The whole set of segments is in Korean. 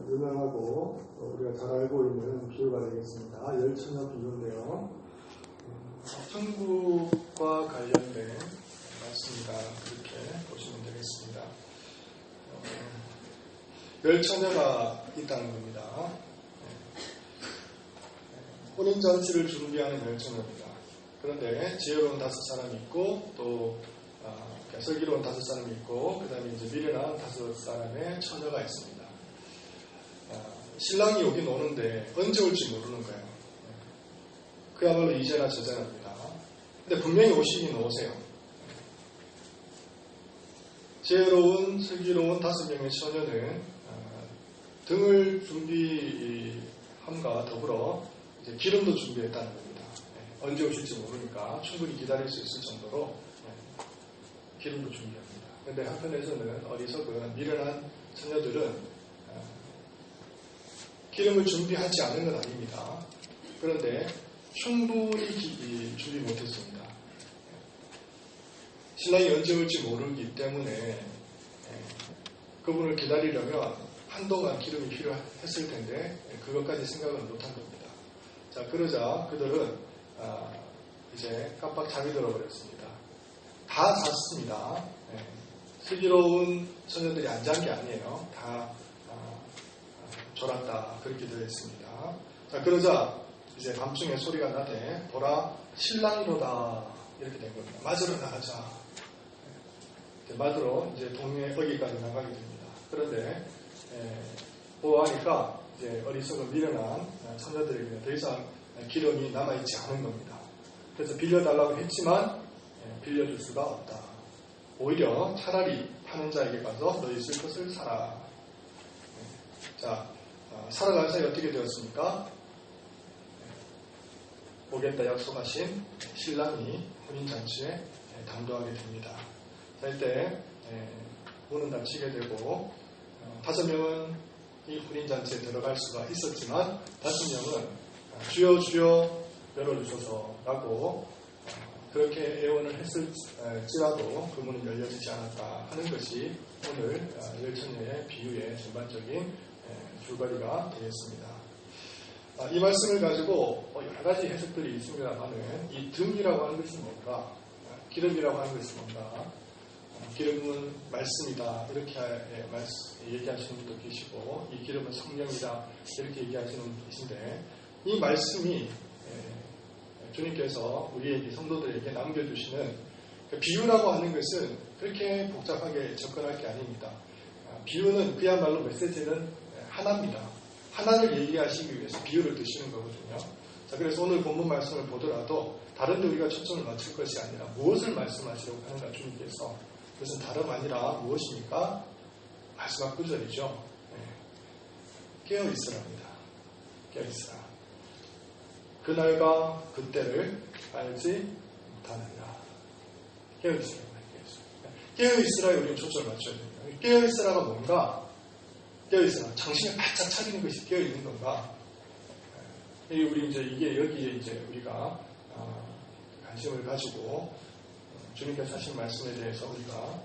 유명하고 우리가 잘 알고 있는 비유가 되겠습니다. 열처녀 비유인데요. 천국과 관련된 말씀이다. 그렇게 보시면 되겠습니다. 열처녀가 있다는 겁니다. 혼인잔치를 준비하는 열처녀입니다. 그런데 지혜로운 5사람이 있고 또 슬기로운 5사람이 있고 그 다음에 이제 미련한 5사람의 처녀가 있습니다. 신랑이 오긴 오는데 언제 올지 모르는 거예요. 그야말로 이제나 저제나입니다. 근데 분명히 오시긴 오세요. 지혜로운 슬기로운 5명의 처녀는 등을 준비함과 더불어 이제 기름도 준비했다는 겁니다. 언제 오실지 모르니까 충분히 기다릴 수 있을 정도로 기름도 준비합니다. 그런데 한편에서는 어리석은 미련한 처녀들은 기름을 준비하지 않은 건 아닙니다. 그런데 충분히 준비 못했습니다. 신랑이 언제 올지 모르기 때문에 그분을 기다리려면 한동안 기름이 필요했을 텐데 그것까지 생각을 못한 겁니다. 자, 그러자 그들은 이제 깜빡 잠이 들어버렸습니다. 다 잤습니다. 슬기로운 처녀들이 안 잔 게 아니에요. 다 졸았다. 그렇게 되어 있습니다. 자, 그러자 이제 밤중에 소리가 나되 보라 신랑이로다. 이렇게 된 겁니다. 맞으러 나가자. 맞으러 이제 동네 거기까지 나가게 됩니다. 그런데 보아하니까 이제 어리석은 미련한 처녀들에게는 더 이상 기름이 남아있지 않은 겁니다. 그래서 빌려달라고 했지만 빌려줄 수가 없다. 오히려 차라리 파는 자에게 가서 너희 쓸 것을 사라. 자, 살아갈 사이 어떻게 되었습니까? 오겠다 약속하신 신랑이 혼인잔치에 당도하게 됩니다. 자, 이때 문은 닫히게 되고 5명은 이 혼인잔치에 들어갈 수가 있었지만 5명은 주여 주여 열어주소서라고 그렇게 애원을 했을지라도 그 문은 열려지지 않았다 하는 것이 오늘 열처녀의 비유의 전반적인 줄거리가 되겠습니다. 이 말씀을 가지고 여러 가지 해석들이 있습니다만은 이 등이라고 하는 것은 뭔가, 기름이라고 하는 것은 뭔가, 기름은 말씀이다 이렇게 얘기하시는 분도 계시고 이 기름은 성령이다 이렇게 얘기하시는 분도 계신데 이 말씀이 주님께서 우리에게 성도들에게 남겨주시는 비유라고 하는 것은 그렇게 복잡하게 접근할 게 아닙니다. 비유는 그야말로 메시지는 하나입니다. 하나를 얘기하시기 위해서 비유를 드시는 거거든요. 자, 그래서 오늘 본문 말씀을 보더라도 다른 데 우리가 초점을 맞출 것이 아니라 무엇을 말씀하시려고 하는가 주님께서 그것은 다름 아니라 무엇입니까? 마지막 구절이죠. 깨어있으랍니다. 깨어있으라. 그날과 그때를 알지 못하느냐. 깨어있으라. 깨어있으라에 우리는 초점을 맞춰야 됩니다. 깨어있으라가 뭔가? 깨어있으라. 정신을 바짝 차리는 것이 깨어있는 건가? 우리 이제 여기에 이제 우리가 관심을 가지고 주님께서 하신 말씀에 대해서 우리가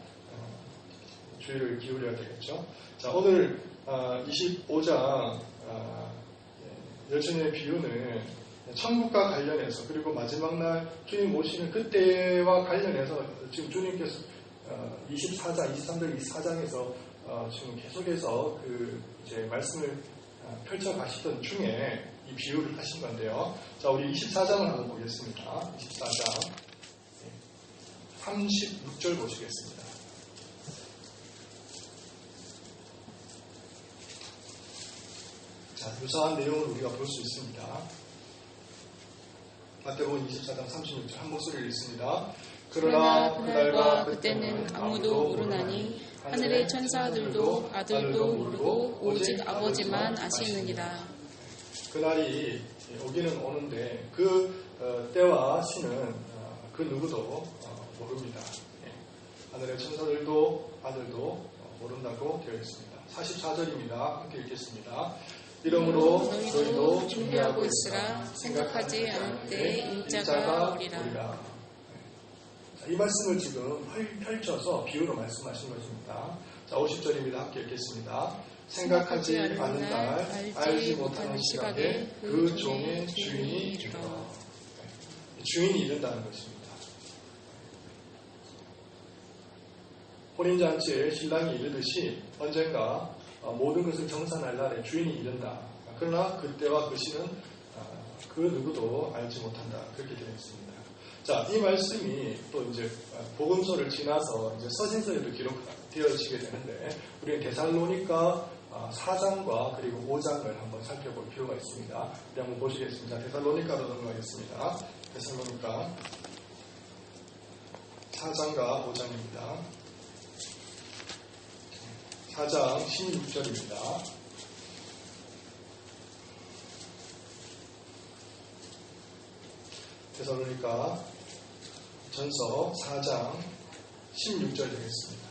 주의를 기울여야 되겠죠. 자, 오늘 25장 열처녀의 비유는 천국과 관련해서 그리고 마지막 날 주님 오시는 그때와 관련해서 지금 주님께서 24장, 23절 24장에서 지금 계속해서 이제 말씀을 펼쳐 가시던 중에 이 비유를 하신 건데요. 자, 우리 24장을 한번 보겠습니다. 24장 36절 보시겠습니다. 자, 유사한 내용을 우리가 볼 수 있습니다. 마태복음 24장 36절 한 목소리를 읽습니다. 그러나 그날과 그때는 아무도 모르나니 하늘의 천사들도 아들도 모르고 오직 아버지만 아시느니라. 그날이 오기는 오는데 그 때와 시는 그 누구도 모릅니다. 하늘의 천사들도 아들도 모른다고 되어 있습니다. 44절입니다. 함께 읽겠습니다. 이러므로 너희도 준비하고 있으라. 생각하지 않을 때 인자가 오리라. 이 말씀을 지금 펼쳐서 비유로 말씀하신 것입니다. 자, 50절입니다. 함께 읽겠습니다. 생각하지 않는 날, 알지 못하는 시각에 그 종의 주인이 이르러. 주인이 이른다는 것입니다. 혼인잔치에 신랑이 이르듯이 언젠가 모든 것을 정산할 날에 주인이 이른다. 그러나 그때와 그 시는 그 누구도 알지 못한다. 그렇게 되어 있습니다. 자, 이 말씀이 또 이제 복음서를 지나서 이제 서신서에도 기록되어지게 되는데, 우리는 데살로니가 4장과 그리고 5장을 한번 살펴볼 필요가 있습니다. 우리 한번 보시겠습니다. 데살로니가로 넘어가겠습니다. 데살로니가 4장과 5장입니다. 4장 16절입니다. 데살로니가 전서 4장 16절 되겠습니다.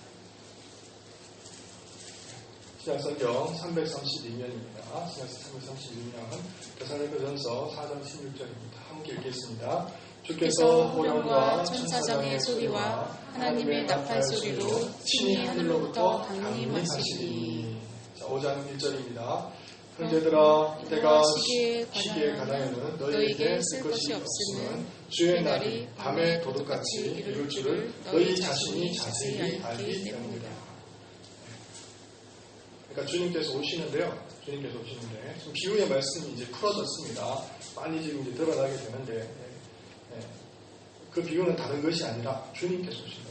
신약성경 332면입니다. 신약성경 332면 데살로니가 전서 4장 16절입니다. 함께 읽겠습니다. 주께서 호령과 천사장의 소리와 하나님의 나팔 소리로 친히 하늘로부터 강림하시니. 자, 5장 1절입니다. 형제들아, 때가 시기에 가나요는 너희에게 쓸 것이 없음은 주의 날이 밤에 도둑같이 이룰 줄을 너희 자신이 자세히 알기 때문이다. 그러니까 주님께서 오시는데요. 주님께서 오시는데 지금 비유의 말씀이 이제 풀어졌습니다. 많이 지금 이제 드러나게 되는데, 그 비유는 다른 것이 아니라 주님께서 오신다.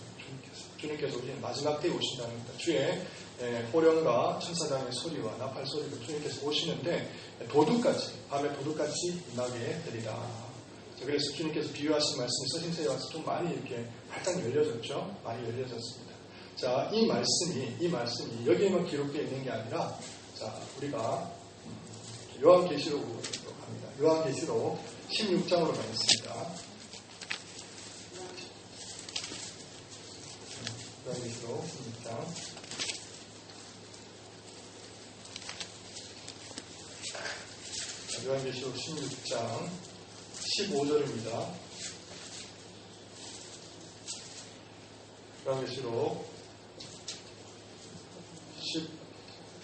주님께서 오시는 마지막 때에 오신다는 겁니다. 주의 호령과 천사장의 소리와 나팔 소리로 주님께서 오시는데 도둑같이, 밤에 도둑같이 임하게 되리라. 그래서 주님께서 비유하신 말씀이 서신서에 와서 좀 많이 이렇게 활짝 열려졌죠. 많이 열려졌습니다. 자, 이 말씀이 여기에만 기록되어 있는 게 아니라, 자, 우리가 요한계시록으로 갑니다. 요한계시록 16장으로 가겠습니다. 요한계시록 16장. 요한계시록 16장 15절입니다. 요한계시록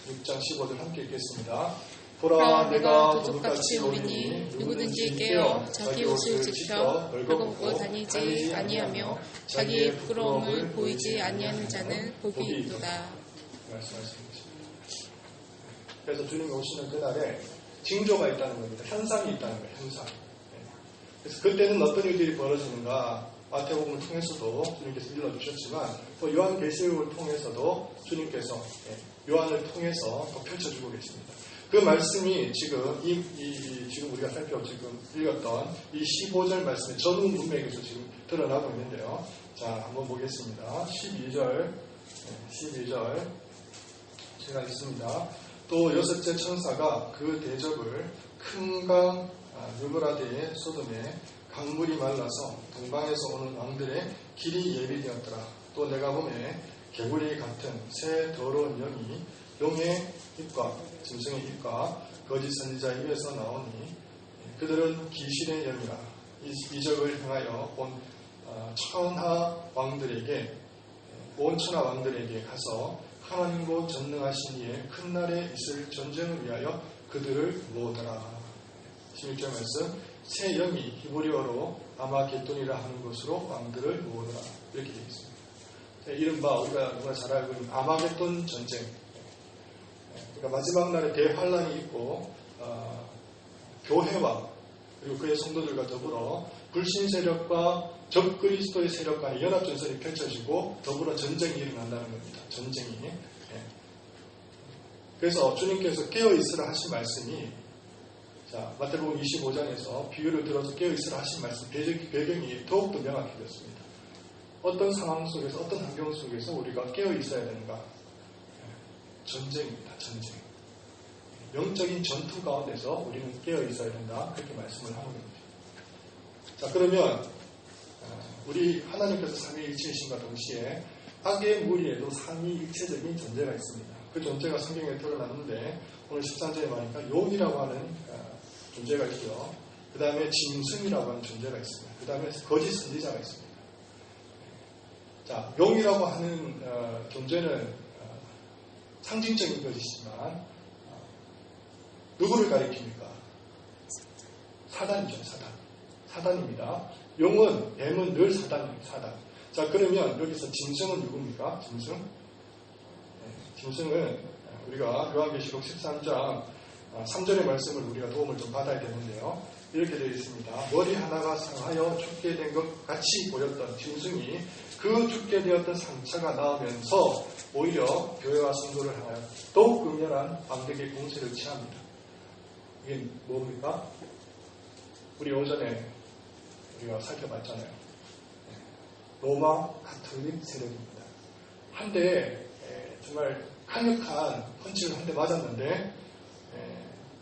16장 15절 함께 읽겠습니다. 보라, 내가 도둑같이 오리니 누구든지 깨어 자기 옷을 지켜 벌거벗고 다니지 아니하며 자기의 부끄러움을 보이지 아니하는 자는 복이 있도다. 말씀하십니다. 그래서 주님이 오시는 그날에 징조가 있다는 겁니다. 현상이 있다는 거예요. 현상. 그래서 그때는 어떤 일들이 벌어지는가, 마태복음을 통해서도 주님께서 일러주셨지만 또 요한계시록을 통해서도 주님께서 요한을 통해서 또 펼쳐주고 계십니다. 그 말씀이 지금 지금 우리가 지금 읽었던 이 15절 말씀의 전후 문맥에서 지금 드러나고 있는데요. 자, 한번 보겠습니다. 12절 제가 읽습니다. 또 여섯째 천사가 그 대접을 큰 강 유브라데의 소돔에 강물이 말라서 동방에서 오는 왕들의 길이 예비되었더라. 또 내가 보매 개구리 같은 새 더러운 영이 용의 입과 짐승의 입과 거짓 선지자 입에서 나오니 그들은 귀신의 영이라. 이적을 행하여 온 천하 왕들에게 가서 하나님고 전능하신 이의 큰 날에 있을 전쟁을 위하여 그들을 모으더라. 16절 말씀, 새 영이 히브리어로 아마겟돈이라 하는 것으로 왕들을 모으더라. 이렇게 되어 있습니다. 이른바 우리가 잘 알고 있는 아마겟돈 전쟁. 그러니까 마지막 날에 대환란이 있고 교회와 그리고 그의 성도들과 더불어 불신 세력과 적그리스도의 세력 간의 연합전선이 펼쳐지고 더불어 전쟁이 일어난다는 겁니다. 전쟁이. 그래서 주님께서 깨어있으라 하신 말씀이, 자, 마태복음 25장에서 비유를 들어서 깨어있으라 하신 말씀 배경이 더욱더 명확해졌습니다. 어떤 상황 속에서, 어떤 환경 속에서 우리가 깨어있어야 되는가? 전쟁입니다. 전쟁. 영적인 전투 가운데서 우리는 깨어있어야 된다. 그렇게 말씀을 하는 겁니다. 자, 그러면 우리 하나님께서 삼위일체이신과 동시에 악의 무리에도 삼위일체적인 존재가 있습니다. 그 존재가 성경에 드러났는데 오늘 13절에 보니까 용이라고 하는 존재가 있고요. 그 다음에 짐승이라고 하는 존재가 있습니다. 그 다음에 거짓 선지자가 있습니다. 자, 용이라고 하는 존재는 상징적인 것이지만 누구를 가리킵니까? 사단이죠. 사단입니다. 용은, 뱀은 늘 사단입니다. 사단. 자, 그러면 여기서 짐승은 누굽니까? 짐승은 우리가 요한계시록 13장 3절의 말씀을 우리가 도움을 좀 받아야 되는데요. 이렇게 되어 있습니다. 머리 하나가 상하여 죽게 된 것 같이 보였던 짐승이 그 죽게 되었던 상처가 나오면서 오히려 교회와 성도를 향하여 더욱 극렬한 반격의 공세를 취합니다. 이게 뭡니까? 우리 오전에 우리가 살펴봤잖아요. 로마 가톨릭 세력입니다. 한데 정말 강력한 펀치를 한 대 맞았는데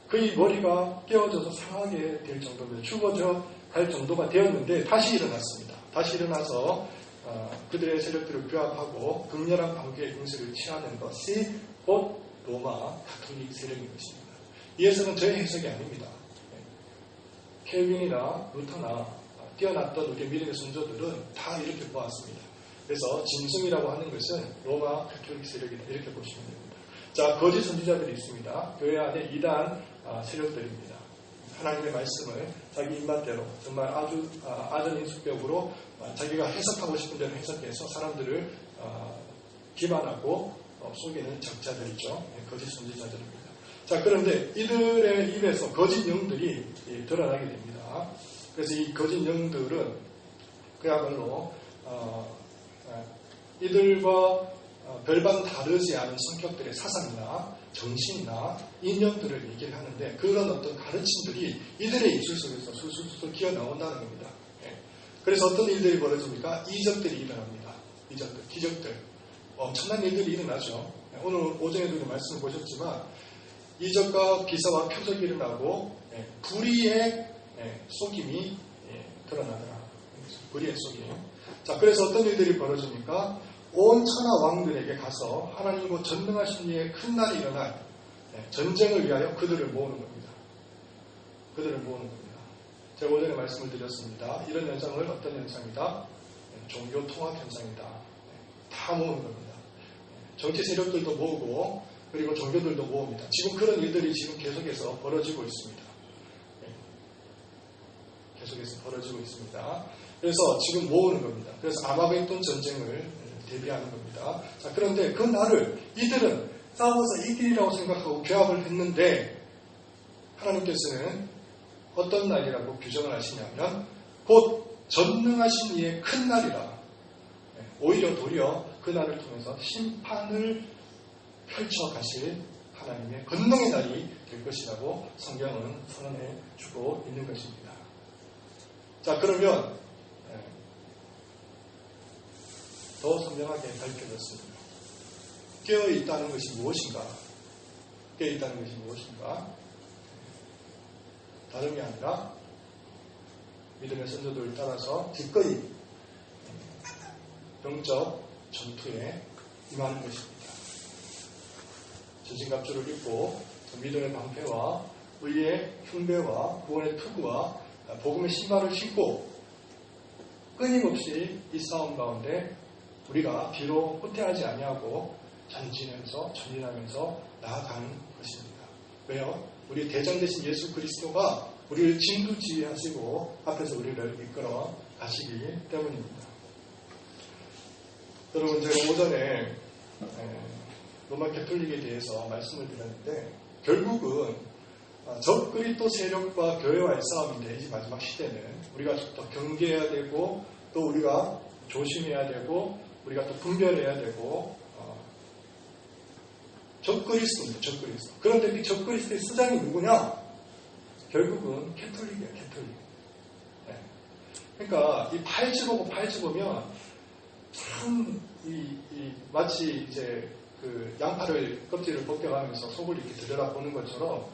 그의 머리가 깨어져서 상하게 될 정도로 죽어져 갈 정도가 되었는데 다시 일어났습니다. 다시 일어나서 그들의 세력들을 규합하고 극렬한 반격의 공세를 취하는 것이 곧 로마 가톨릭 세력인 것입니다. 이 해석은 저의 해석이 아닙니다. 켈빈이나 루터나 뛰어났던 우리 믿음의 선조들은 다 이렇게 보았습니다. 그래서 짐승이라고 하는 것은 로마 가톨릭 세력이다 이렇게 보시면 됩니다. 자, 거짓 선지자들이 있습니다. 교회 안에 이단 세력들입니다. 하나님의 말씀을 자기 입맛대로 정말 아주 아전인수격으로 자기가 해석하고 싶은 대로 해석해서 사람들을 기만하고 속이는 적자들이죠. 거짓 선지자들입니다. 자, 그런데 이들의 입에서 거짓 영들이 드러나게 됩니다. 그래서 이 거짓 영들은 그야말로 이들과 별반 다르지 않은 성격들의 사상이나 정신이나 인연들을 얘기를 하는데 그런 어떤 가르침들이 이들의 입술 속에서 술술술 기어 나온다는 겁니다. 그래서 어떤 일들이 벌어집니까? 이적들이 일어납니다. 이적들, 기적들. 엄청난 일들이 일어나죠. 오늘 오전에도 말씀을 보셨지만 이적과 기사와 표적이 일어나고 불의의 속임이 드러나더라. 불의의 속임. 자, 그래서 어떤 일들이 벌어집니까? 온 천하 왕들에게 가서 하나님과 전능하신 이의 큰 날이 일어날 전쟁을 위하여 그들을 모으는 겁니다. 그들을 모으는 겁니다. 제가 오전에 말씀을 드렸습니다. 이런 현상을 어떤 현상이다? 종교 통합 현상이다. 다 모으는 겁니다. 정치 세력들도 모으고 그리고 종교들도 모읍니다. 지금 그런 일들이 지금 계속해서 벌어지고 있습니다. 계속해서 벌어지고 있습니다. 그래서 지금 모으는 겁니다. 그래서 아마겟돈 전쟁을 대비하는 겁니다. 자, 그런데 그 날을 이들은 싸워서 이길이라고 생각하고 규합을 했는데 하나님께서는 어떤 날이라고 규정을 하시냐면 곧 전능하신 이의 큰 날이라. 오히려 도리어 그 날을 통해서 심판을 펼쳐 가실 하나님의 권능의 날이 될 것이라고 성경은 선언해 주고 있는 것입니다. 자, 그러면 더 선명하게 밝혀졌습니다. 깨어있다는 것이 무엇인가? 깨어있다는 것이 무엇인가? 다름이 아니라 믿음의 선조들을 따라서 기꺼이 영적 전투에 임하는 것입니다. 전신갑주를 입고 믿음의 방패와 의의 흉배와 구원의 투구와 복음의 신발을 신고 끊임없이 이 싸움 가운데 우리가 비록 후퇴하지 아니하고 전진하면서 나아가는 것입니다. 왜요? 우리 대장 되신 예수 그리스도가 우리를 진두지휘하시고 앞에서 우리를 이끌어 가시기 때문입니다. 여러분, 제가 오전에 로마 가톨릭에 대해서 말씀을 드렸는데 결국은 적그리스도 세력과 교회와의 싸움인데 이 마지막 시대는 우리가 더 경계해야 되고 또 우리가 조심해야 되고 우리가 또 분별해야 되고 적그리스도입니다. 적그리스도. 그런데 이 적그리스도의 수장이 누구냐? 결국은 가톨릭이에요. 가톨릭. 네. 그러니까 이 파헤쳐보고 파헤쳐보면 참 마치 이제 그 양파를 껍질을 벗겨가면서 속을 이렇게 들여다보는 것처럼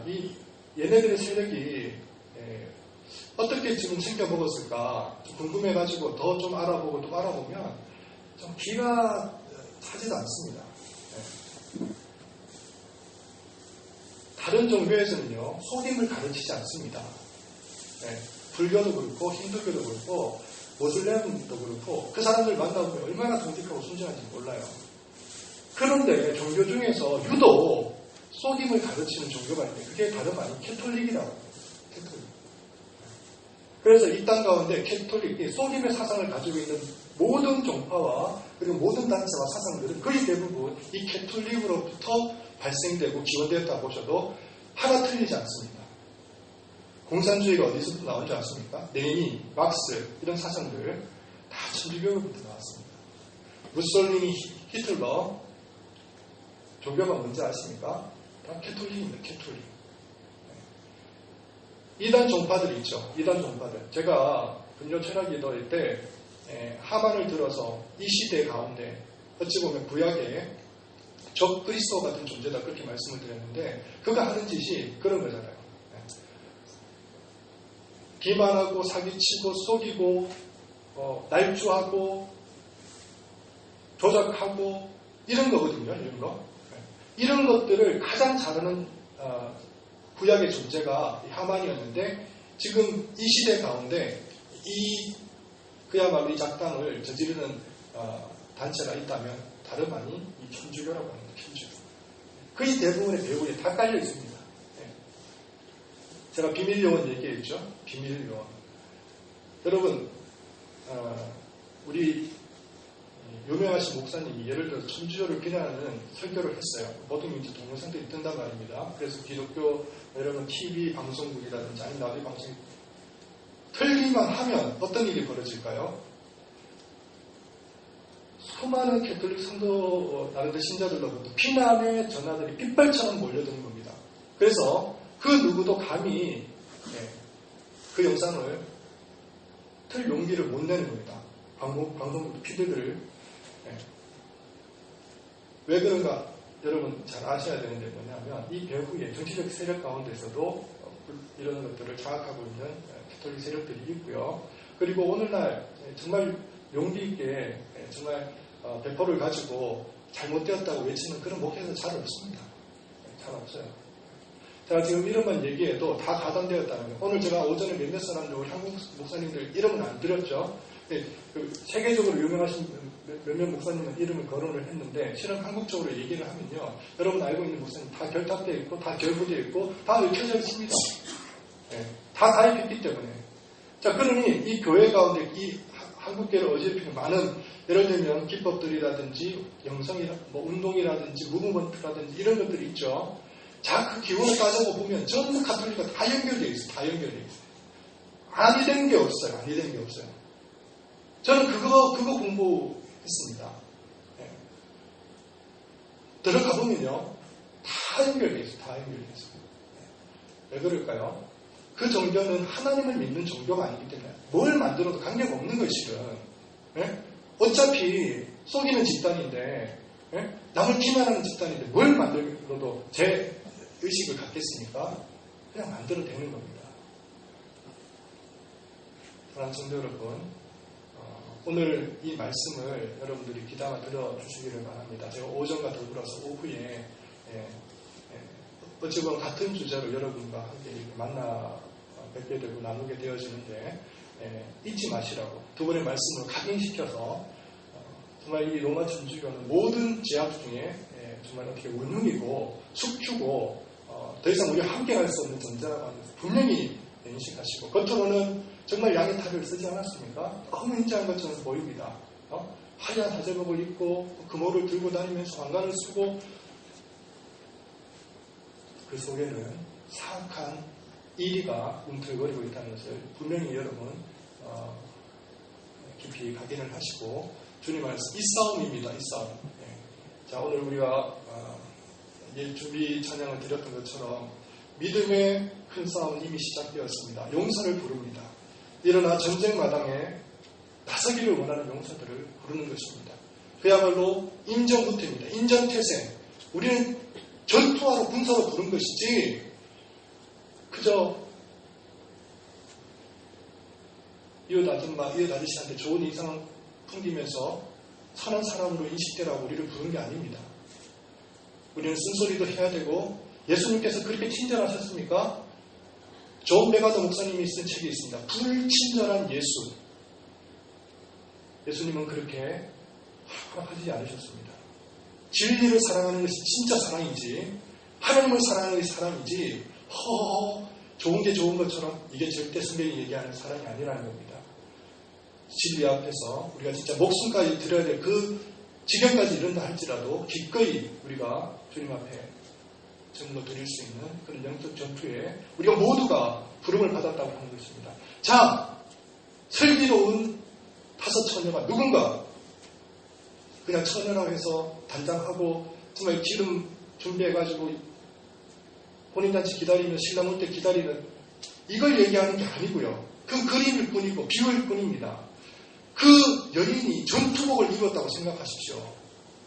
이 얘네들의 세력이 어떻게 지금 생겨먹었을까 궁금해가지고 더 좀 알아보고 또 알아보면 좀 기가 차지도 않습니다. 다른 종교에서는요 속임을 가르치지 않습니다. 불교도 그렇고 힌두교도 그렇고 모슬렘도 그렇고 그 사람들 만나보면 얼마나 정직하고 순진한지 몰라요. 그런데 종교 중에서 유독 속임을 가르치는 종교가 있는데 그게 다름 아닌 캐톨릭이라고 합니다. 캐톨릭. 그래서 이 땅 가운데 캐톨릭이 속임의 사상을 가지고 있는 모든 종파와 그리고 모든 단체와 사상들은 거의 대부분 이 캐톨릭으로부터 발생되고 기원되었다고 보셔도 하나 틀리지 않습니다. 공산주의가 어디서부터 나온 줄 아십니까? 레닌, 막스 이런 사상들 다 천주교로부터 나왔습니다. 무솔리니, 히틀러 종교가 뭔지 아십니까? 다 캐톨릭입니다. 캐톨릭. 이단 종파들이 있죠. 이단 종파들. 제가 분요 철학 기도할 때 하반을 들어서 이 시대 가운데 어찌 보면 구약의 적 그리스도 같은 존재다 그렇게 말씀을 드렸는데 그가 하는 짓이 그런 거잖아요. 기만하고 사기치고 속이고 날조하고 조작하고 이런 거거든요. 이런 거. 이런 것들을 가장 잘하는 구약의 존재가 하만이었는데 지금 이 시대 가운데 그야말로 이 작당을 저지르는 단체가 있다면 다름 아닌 이 천주교라고 합니다. 천주교. 거의 대부분의 배후에 다 깔려 있습니다. 제가 비밀요원 얘기했죠. 비밀요원. 여러분 우리 유명하신 목사님이 예를 들어서 천주교를 비난하는 설교를 했어요. 모든 이제 동영상들이 뜬단 말입니다. 그래서 기독교 여러분 TV 방송국이라든지 아니면 라디오 방송 틀리만 하면 어떤 일이 벌어질까요? 수많은 캐톨릭 성도 나름대 신자들로부터 비난의 전화들이 빗발처럼 몰려드는 겁니다. 그래서 그 누구도 감히 그 영상을 틀 용기를 못 내는 겁니다. 방송국 PD들 왜 그런가 여러분 잘 아셔야 되는데 뭐냐면 이 배후에 정치적 세력 가운데서도 이런 것들을 장악하고 있는 캐톨릭 세력들이 있고요. 그리고 오늘날 정말 용기 있게 정말 배포를 가지고 잘못되었다고 외치는 그런 목회자들 잘 없습니다. 잘 없어요. 제가 지금 이름만 얘기해도 다 가담되었다는 거예요. 오늘 제가 오전에 몇몇 사람들 한국 목사님들 이름은 안 드렸죠. 세계적으로 유명하신 몇몇 목사님은 이름을 거론을 했는데 실은 한국적으로 얘기를 하면요. 여러분 알고 있는 목사님 다 결탁되어 있고 다 결부되어 있고 다 얽혀져 있습니다. 다 가입했기 때문에. 자, 그러니 이 교회 가운데 이 한국계를 어지럽히는 많은 예를 들면 기법들이라든지 운동이라든지 무브먼트라든지 이런 것들이 있죠. 자, 그 기원을 따져보면 전부 가톨릭과 다 연결되어 있어요. 다 연결되어 있어요. 아니 된 게 없어요. 아니 된 게 없어요. 저는 그거 공부했습니다. 들어가 보면요. 다 연결되어 있어요. 다 연결되어 있어요. 왜 그럴까요? 그 종교는 하나님을 믿는 종교가 아니기 때문에 뭘 만들어도 관계가 없는 거예요, 실은. 어차피 속이는 집단인데, 남을 기만하는 집단인데 뭘 만들어도 제 의식을 갖겠습니까? 그냥 만들어도 되는 겁니다. 사랑하는 성도 여러분, 오늘 이 말씀을 여러분들이 귀담아 들어주시기를 바랍니다. 제가 오전과 더불어서 오후에 어찌 보면 같은 주제로 여러분과 함께 만나 뵙게 되고 나누게 되어지는데 잊지 마시라고 두 번의 말씀을 각인시켜서 정말 이 로마 천주교는 모든 제약 중에 정말 어떻게 원흉이고 숙주고 더 이상 우리가 함께할 수 없는 존재라고 분명히 인식하시고 겉으로는 정말 양의 탈을 쓰지 않았습니까? 너무 인자한 것처럼 보입니다. 하얀 사제복을 입고 금호를 들고 다니면서 왕관을 쓰고 그 속에는 사악한 이리가 움틀거리고 있다는 것을 분명히 여러분 깊이 각인을 하시고 주님 말씀 이 싸움입니다. 이 싸움. 자, 오늘 우리가 준비 찬양을 드렸던 것처럼 믿음의 큰 싸움은 이미 시작되었습니다. 용서를 부릅니다. 일어나 전쟁 마당에 나서기를 원하는 용사들을 부르는 것입니다. 그야말로 인정부터입니다. 인정태세. 우리는 전투하러 군사로 부른 것이지 그저 이웃 아줌마, 이웃 아저씨한테 좋은 인상을 풍기면서 선한 사람으로 인식되라고 우리를 부른 게 아닙니다. 우리는 쓴소리도 해야 되고 예수님께서 그렇게 친절하셨습니까? 존 베가더 목사님이 쓴 책이 있습니다. 불친절한 예수. 예수님은 그렇게 하지 않으셨습니다. 진리를 사랑하는 것이 진짜 사랑인지, 하나님을 사랑하는 것이 사랑인지, 좋은 게 좋은 것처럼 이게 절대 성경이 얘기하는 사랑이 아니라는 겁니다. 진리 앞에서 우리가 진짜 목숨까지 드려야 될 그 지경까지 이른다 할지라도 기꺼이 우리가 주님 앞에 증거 드릴 수 있는 그런 영적 전투에 우리가 모두가 부름을 받았다고 하는 것입니다. 자, 슬기로운 5 처녀가 누군가 그냥 처녀라고 해서 단장하고 정말 기름 준비해가지고 혼인잔치 기다리면 신랑 올 때 기다리는 이걸 얘기하는 게 아니고요. 그 그림일 뿐이고 비유일 뿐입니다. 그 여인이 전투복을 입었다고 생각하십시오.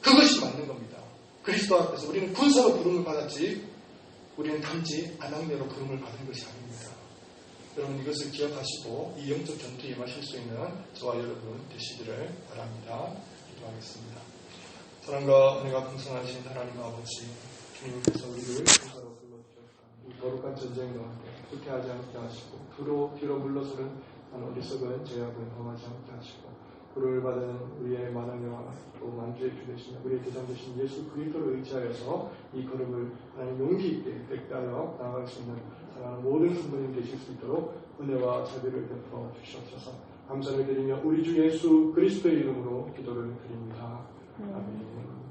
그것이 맞는 겁니다. 그리스도 앞에서 우리는 군사로 부름을 받았지 우리는 단지 아낙네로 부름을 받은 것이 아닙니다. 여러분 이것을 기억하시고 이 영적 전투에 임하실 수 있는 저와 여러분 되시기를 바랍니다. 기도하겠습니다. 사랑과 은혜가 풍성하신 하나님 아버지, 주님께서 우리를 군사로 불러주셨다. 이 거룩한 전쟁 가운데 후퇴하지 않게 하시고 뒤로 물러서는 어리석은 죄악을 범하지 않게 하시고 불을 받은 우리의 만왕여와 또 만주의 주 되신 우리의 대장 되신 예수 그리스도를 의지하여서 이 걸음을 하나님 용기 있게 획대하여 나아갈 수 있는 사랑하는 모든 성도님 되실 수 있도록 은혜와 자비를 베풀어 주시옵소서. 감사를 드리며 우리 주 예수 그리스도의 이름으로 기도를 드립니다. 아멘.